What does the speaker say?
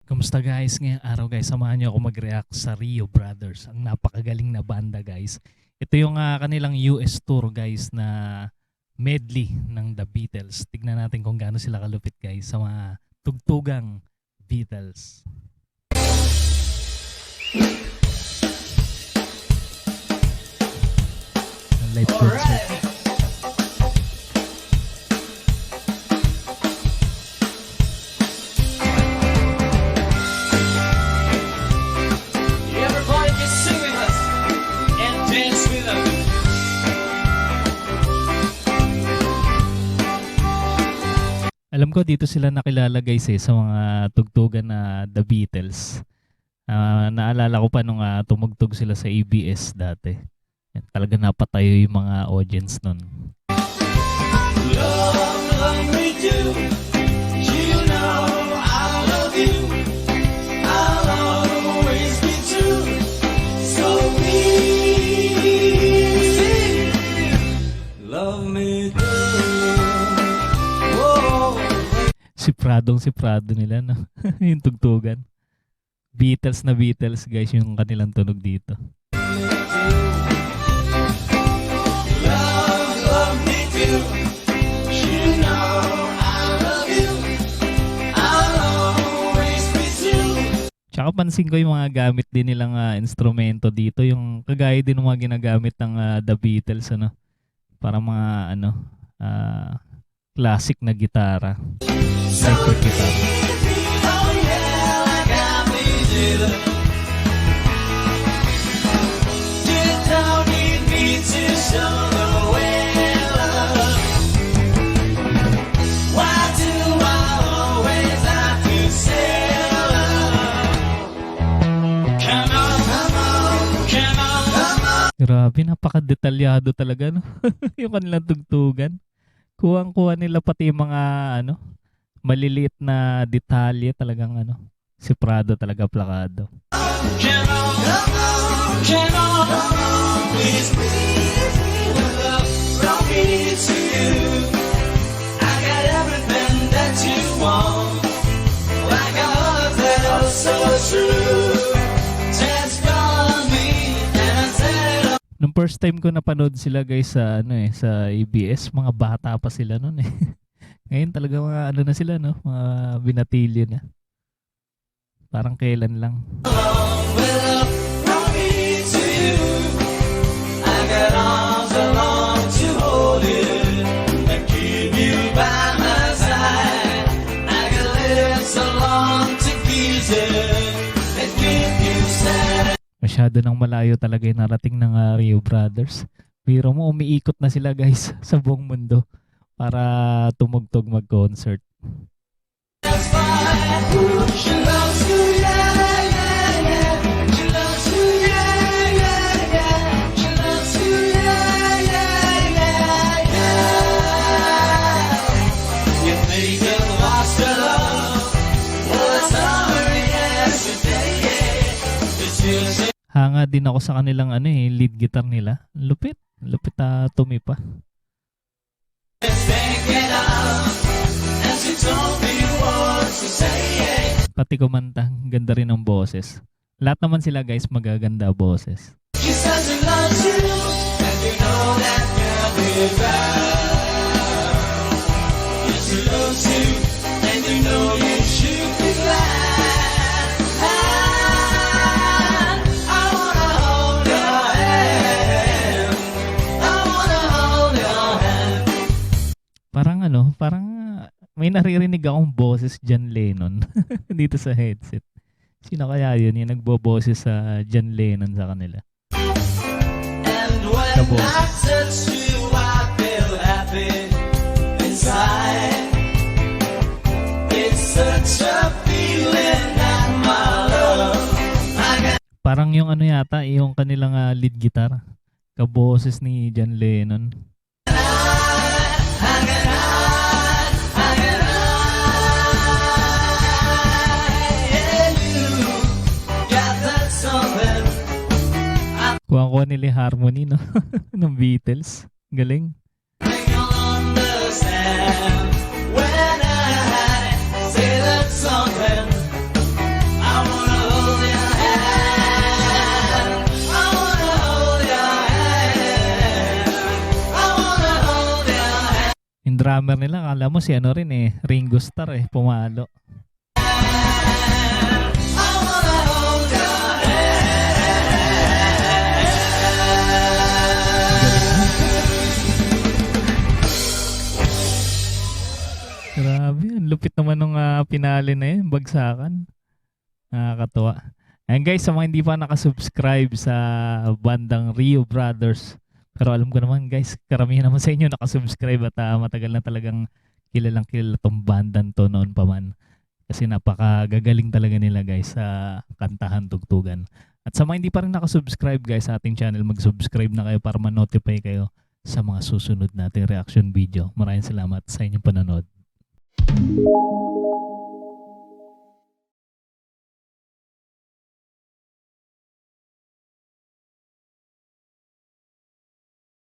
Kamusta guys? Ngayong araw guys, samahan niyo ako mag-react sa Rio Brothers. Ang napakagaling na banda guys. Ito yung kanilang US tour guys na medley ng The Beatles. Tignan natin kung gaano sila kalupit guys sa mga tugtugang Beatles. Ang live concert. Alam ko dito sila nakilala guys sa mga tugtugan na The Beatles. Naalala ko pa nung tumugtog sila sa ABS dati. Talaga napatayo yung mga audience nun. Love, love me too. You know I love you. I'll always be true. So please, love me too. Si Prado nila, no? Yung tugtugan. Beatles na Beatles, guys, yung kanilang tunog dito. Love me too. You know I love you. I'll always be true. Tsaka pansin ko yung mga gamit din nilang instrumento dito. Yung kagaya din ng mga ginagamit ng The Beatles, ano? Para mga, classic na gitara. Electric guitar. Oh yeah, like I need you. You don't need me to show the way, love. Why do I always have to say love? Come on, come on, come on, come on. Grabe, napaka-detalyado talaga, no? Yung kanilang tugtugan. Kuwang-kuha nila pati yung mga, maliliit na detalye talagang, si Prado talaga plakado. Come on, come on, come on, come on. Please, please, please, love, from me to you. I got everything that you want. Like a heart that is so true. Just call me and I'll tell it all. Nung first time ko napanood sila guys sa sa ABS, mga bata pa sila noon eh. Ngayon talaga mga na sila, no? Mga binatilyo na. Parang kailan lang. With love from me to you. I got arms along to hold you and keep you by my side. I got lips along to kiss you and keep you sad. Masyado nang malayo talaga yung narating ng Rio Brothers. Pero mo, umiikot na sila guys sa buong mundo para tumugtog mag-concert. That's fine. She loves you, yeah, yeah, yeah. She loves you, yeah, yeah, yeah. She loves you, yeah, yeah, yeah, yeah. You think you lost your love? Well, it's over yesterday, yeah. It's usually Hanga din ako sa kanilang lead guitar nila. Lupit tumipa. thinking of, and she told me what to say, yeah. Pati kumanta, ganda rin ng boses. Lahat naman sila guys magaganda boses. She says she loves you, and you know that can't be bad. Yes, she loves you, and you know you should be glad. I wanna hold your hand. I wanna hold your hand. Parang may naririnig akong boses John Lennon dito sa headset. Sino kaya yun? Yung nagboboses sa John Lennon sa kanila. And when The boses. I touch you, I feel happy inside. It's such a feeling that my love I got. Parang yung yata, yung kanilang lead guitar. Kaboses ni John Lennon. Kuha nila yung harmony, no? ng Beatles. Galing. Understand when I say that something drummer nila, kala mo si ano rin eh, Ringo Starr eh, pumalo. Grabe, ang lupit naman nung pinali na yun, bagsakan. Nakakatuwa. And guys, sa mga hindi pa nakasubscribe sa bandang Rio Brothers, pero alam ko naman guys, karamihan naman sa inyo nakasubscribe at matagal na talagang kilalang kilala tong bandan to noon pa man. Kasi napakagagaling talaga nila guys sa kantahan, tugtugan. At sa mga hindi pa rin nakasubscribe guys sa ating channel, mag-subscribe na kayo para ma-notify kayo sa mga susunod nating reaction video. Maraming salamat sa inyong panonood.